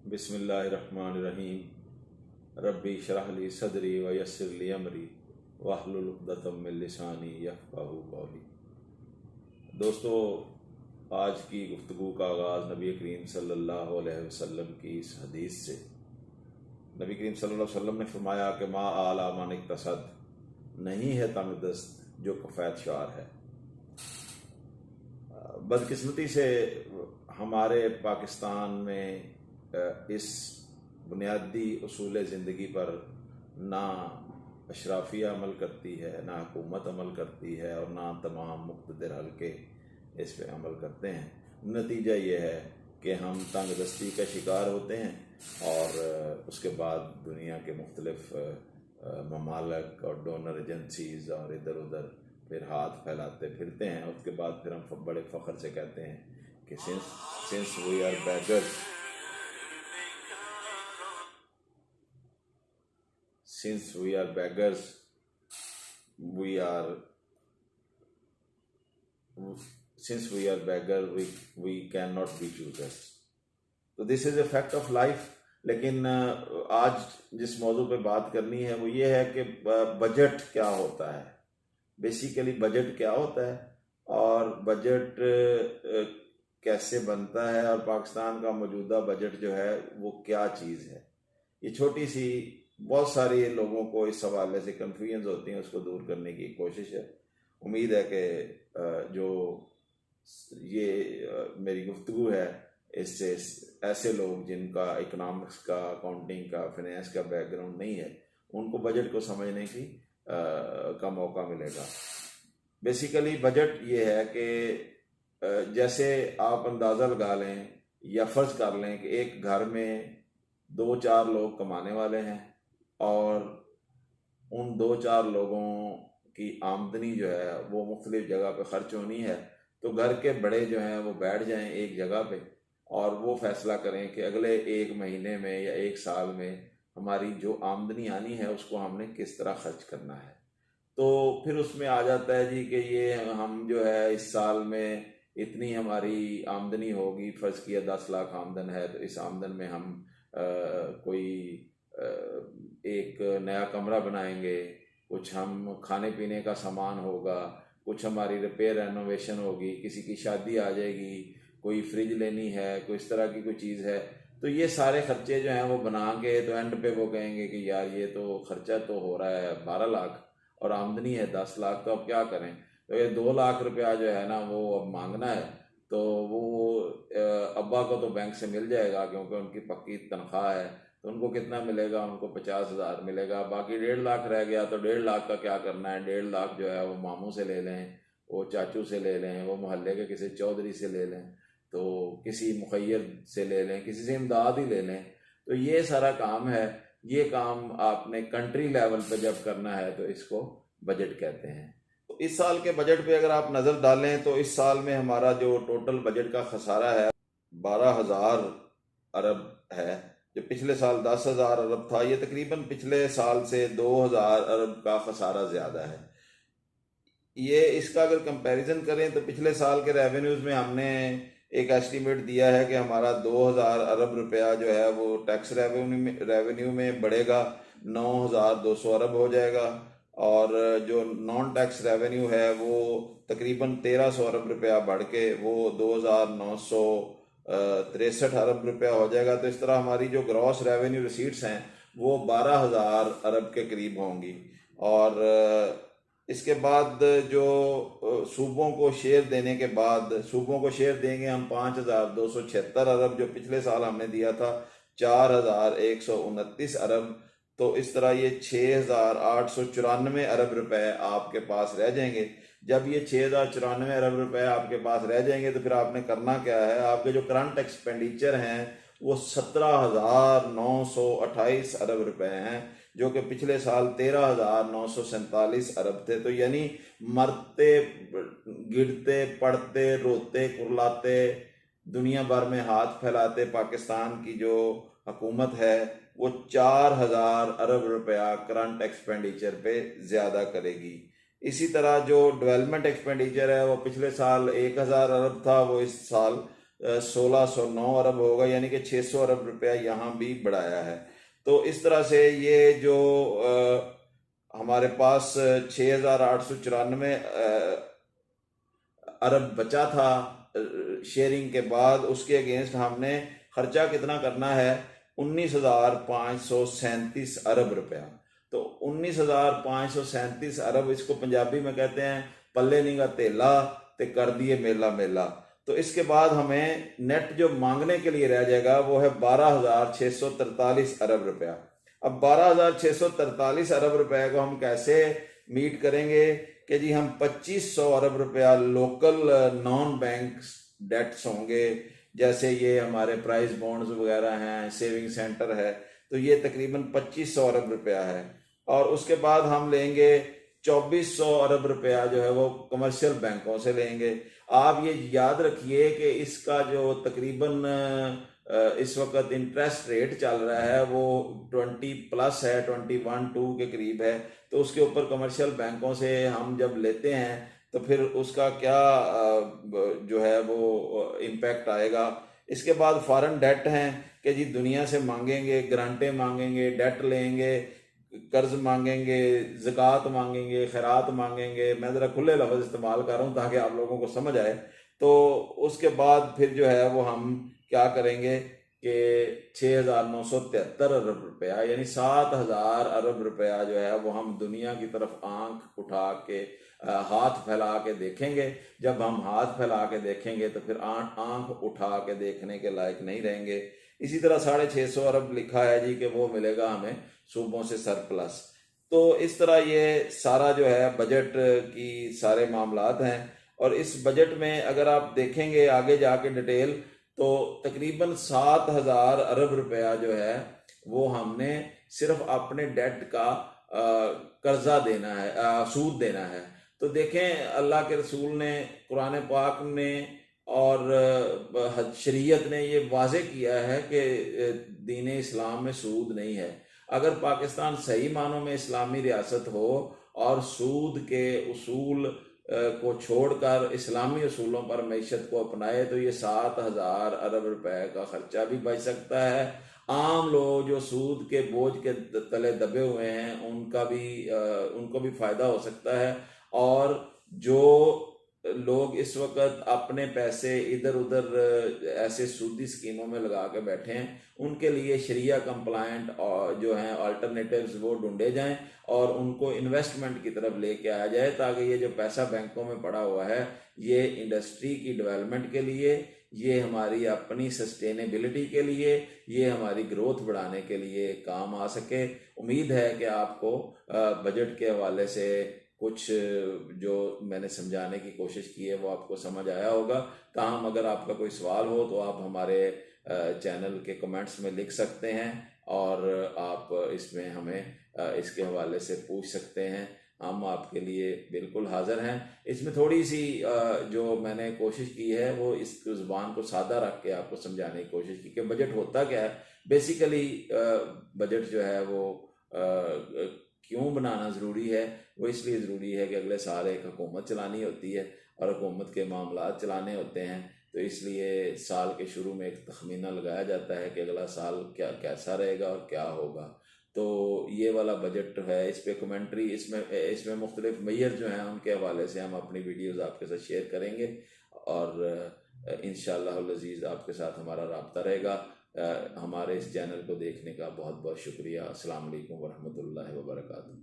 बिस्मिल्लाहिर्रहमानिर्रहीम। रब्बी इश्रह ली सदरी व यस्सिर ली अमरी वहलुल उक़दतम मिन लिसानी यफ़क़हू क़ौली। दोस्तों, आज की गुफ्तगू का आगाज़ नबी करीम सल्लल्लाहु अलैहि वसल्लम की इस हदीस से। नबी करीम सल्लल्लाहु अलैहि वसल्लम ने फरमाया कि मा आला मन इक्तसद, नहीं है तंगदस्त जो कफ़ैत शार है। बदकिस्मती से हमारे पाकिस्तान में इस बुनियादी उसूल ज़िंदगी पर ना अशराफिया अमल करती है, ना हुकूमत अमल करती है और ना तमाम मुक़्तदिर हल्के इस पे अमल करते हैं। नतीजा ये है कि हम तंगदस्ती का शिकार होते हैं और उसके बाद दुनिया के मुख्तलिफ ममालिक और डोनर एजेंसीज़ और इधर उधर फिर हाथ फैलाते फिरते हैं। उसके बाद फिर हम बड़े फ़ख्र से कहते हैं कि since we are beggars, since we are beggars, we are since we are beggar, we cannot be choosers. तो this is a fact of life. लेकिन आज जिस मौजू पे बात करनी है वो ये है कि बजट क्या होता है, बेसिकली बजट क्या होता है और बजट कैसे बनता है और पाकिस्तान का मौजूदा बजट जो है वो क्या चीज़ है। ये छोटी सी, बहुत सारे लोगों को इस हवाले से कन्फ्यूजन होती हैं, उसको दूर करने की कोशिश है। उम्मीद है कि जो ये मेरी गुफ्तगू है इससे ऐसे लोग जिनका इकोनॉमिक्स का, अकाउंटिंग का, फाइनेंस का बैकग्राउंड नहीं है, उनको बजट को समझने का मौका मिलेगा। बेसिकली बजट ये है कि जैसे आप अंदाज़ा लगा लें या फ़र्ज़ कर लें कि एक घर में 2-4 लोग कमाने वाले हैं और उन 2-4 लोगों की आमदनी जो है वो मुख्तलिफ जगह पे ख़र्च होनी है। तो घर के बड़े जो हैं वो बैठ जाएं एक जगह पे और वो फ़ैसला करें कि अगले 1 महीने में या 1 साल में हमारी जो आमदनी आनी है उसको हमने किस तरह ख़र्च करना है। तो फिर उसमें आ जाता है जी कि ये हम जो है इस साल में इतनी हमारी आमदनी होगी, फ़र्ज़ किया 10 लाख आमदन है तो इस आमदन में हम कोई एक नया कमरा बनाएंगे, कुछ हम खाने पीने का सामान होगा, कुछ हमारी रिपेयर रेनोवेशन होगी, किसी की शादी आ जाएगी, कोई फ्रिज लेनी है, कोई इस तरह की कोई चीज़ है। तो ये सारे खर्चे जो हैं वो बना के तो एंड पे वो कहेंगे कि यार ये तो खर्चा तो हो रहा है 12 लाख और आमदनी है 10 लाख, तो अब क्या करें। तो ये 2 लाख रुपया जो है ना वो अब मांगना है। तो वो अब्बा को तो बैंक से मिल जाएगा क्योंकि उनकी पक्की तनख्वाह है, तो उनको कितना मिलेगा, उनको 50,000 मिलेगा। बाकी 1.5 लाख रह गया तो 1.5 लाख का क्या करना है। 1.5 लाख जो है वो मामू से ले लें, वो चाचू से ले लें, वो मोहल्ले के किसी चौधरी से ले लें, तो किसी मुखैर से ले लें, किसी से इमदाद ही ले लें। तो ये सारा काम है। ये काम आपने कंट्री लेवल पे जब करना है तो इसको बजट कहते हैं। तो इस साल के बजट पे अगर आप नज़र डालें तो इस साल में हमारा जो टोटल बजट का खसारा है 12,000 अरब है, जो पिछले साल 10,000 अरब था। ये तकरीबन पिछले साल से 2,000 अरब का खसारा ज़्यादा है। ये इसका अगर कंपैरिजन करें तो पिछले साल के रेवेन्यूज़ में हमने एक एस्टीमेट दिया है कि हमारा 2,000 अरब रुपया जो है वो टैक्स रेवेन्यू में बढ़ेगा, 9,200 अरब हो जाएगा और जो नॉन टैक्स रेवेन्यू है वो तकरीबन 1,300 अरब रुपया बढ़ के वो 2,963 अरब रुपया हो जाएगा। तो इस तरह हमारी जो ग्रॉस रेवेन्यू रिसीट्स हैं वो 12,000 अरब के करीब होंगी। और इसके बाद जो सूबों को शेयर देने के बाद, सूबों को शेयर देंगे हम 5,276 अरब, जो पिछले साल हमने दिया था 4,129 अरब। तो इस तरह ये 6,894 अरब रुपए आपके पास रह जाएंगे। जब ये 6,094 अरब रुपए आपके पास रह जाएंगे तो फिर आपने करना क्या है, आपके जो करंट एक्सपेंडिचर हैं वो 17,928 अरब रुपए हैं, जो कि पिछले साल 13,947 अरब थे। तो यानी मरते गिरते पड़ते रोते कुरलाते दुनिया भर में हाथ फैलाते पाकिस्तान की जो हुकूमत है वो 4,000 अरब रुपया करंट एक्सपेंडिचर पे ज़्यादा करेगी। इसी तरह जो डेवलपमेंट एक्सपेंडिचर है वो पिछले साल 1,000 अरब था, वो इस साल 1609 अरब होगा, यानी कि 600 अरब रुपया यहाँ भी बढ़ाया है। तो इस तरह से ये जो हमारे पास 6,894 अरब बचा था शेयरिंग के बाद, उसके अगेंस्ट हमने खर्चा कितना करना है, 19,537 अरब रुपया। तो 19,537 अरब, इसको पंजाबी में कहते हैं पल्ले नीगा तेला ते कर दिए मेला मेला। तो इसके बाद हमें नेट जो मांगने के लिए रह जाएगा वो है 12,643 अरब रुपया। अब 12,643 अरब रुपए को हम कैसे मीट करेंगे कि जी हम 2,500 अरब रुपया लोकल नॉन बैंक डेट्स होंगे, जैसे ये हमारे प्राइस बॉन्ड्स वगैरह हैं, सेविंग सेंटर है, तो ये तकरीबन 2,500 अरब रुपया है। और उसके बाद हम लेंगे 2,400 अरब रुपया जो है वो कमर्शियल बैंकों से लेंगे। आप ये याद रखिए कि इसका जो तकरीबन इस वक्त इंटरेस्ट रेट चल रहा है वो 20+ है, 21-2 के करीब है। तो उसके ऊपर कमर्शियल बैंकों से हम जब लेते हैं तो फिर उसका क्या जो है वो इम्पैक्ट आएगा। इसके बाद फॉरेन डेट हैं कि जी दुनिया से मांगेंगे, ग्रांटें मांगेंगे, डेट लेंगे, कर्ज मांगेंगे, ज़कात मांगेंगे, खैरात मांगेंगे। मैं ज़रा खुले लफ्ज़ इस्तेमाल कर रहा हूँ ताकि आप लोगों को समझ आए। तो उसके बाद फिर जो है वो हम क्या करेंगे कि 6,973 अरब रुपया, यानी 7,000 अरब रुपया जो है वो हम दुनिया की तरफ आंख उठा के हाथ फैला के देखेंगे। जब हम हाथ फैला के देखेंगे तो फिर आंख उठा के देखने के लायक नहीं रहेंगे। इसी तरह 650 अरब लिखा है जी कि वो मिलेगा हमें सूबों से सरप्लस। तो इस तरह ये सारा जो है बजट की सारे मामलात हैं। और इस बजट में अगर आप देखेंगे आगे जाके डिटेल, तो तकरीबन 7,000 अरब रुपया जो है वो हमने सिर्फ अपने डेट का कर्जा देना है, सूद देना है। तो देखें अल्लाह के रसूल ने, कुरान पाक ने और शरीयत ने ये वाजे किया है कि दीन इस्लाम में सूद नहीं है। अगर पाकिस्तान सही मानों में इस्लामी रियासत हो और सूद के उसूल को छोड़कर इस्लामी उसूलों पर मैशत को अपनाए तो ये 7,000 अरब रुपए का खर्चा भी बच सकता है। आम लोग जो सूद के बोझ के तले दबे हुए हैं उनको भी फायदा हो सकता है। और जो लोग इस वक्त अपने पैसे इधर उधर ऐसे सूदी स्कीमों में लगा के बैठे हैं, उनके लिए शरिया कंप्लायंट जो हैं अल्टरनेटिव्स वो ढूंढे जाएं और उनको इन्वेस्टमेंट की तरफ लेके आया जाए, ताकि ये जो पैसा बैंकों में पड़ा हुआ है ये इंडस्ट्री की डेवलपमेंट के लिए, ये हमारी अपनी सस्टेनेबिलिटी के लिए, ये हमारी ग्रोथ बढ़ाने के लिए काम आ सके। उम्मीद है कि आपको बजट के हवाले से कुछ जो मैंने समझाने की कोशिश की है वो आपको समझ आया होगा। ताहम अगर आपका कोई सवाल हो तो आप हमारे चैनल के कमेंट्स में लिख सकते हैं और आप इसमें हमें इसके हवाले से पूछ सकते हैं। हम आपके लिए बिल्कुल हाजिर हैं। इसमें थोड़ी सी जो मैंने कोशिश की है वो इस ज़ुबान को सादा रख के आपको समझाने की कोशिश की कि बजट होता क्या है। बेसिकली बजट जो है वो क्यों बनाना ज़रूरी है, वो इसलिए ज़रूरी है कि अगले साल एक हुकूमत चलानी होती है और हुकूमत के मामलात चलाने होते हैं। तो इसलिए साल के शुरू में एक तखमीना लगाया जाता है कि अगला साल क्या कैसा रहेगा और क्या होगा। तो ये वाला बजट है, इस पे कमेंट्री, इसमें मुख्तलिफ मेयर जो हैं उनके हवाले से हम अपनी वीडियोज़ आपके साथ शेयर करेंगे और इंशाअल्लाह अज़ीज़ आपके साथ हमारा राब्ता रहेगा। हमारे इस चैनल को देखने का बहुत बहुत शुक्रिया। अस्सलाम वालेकुम वरहमतुल्लाहि वबरकातुहू।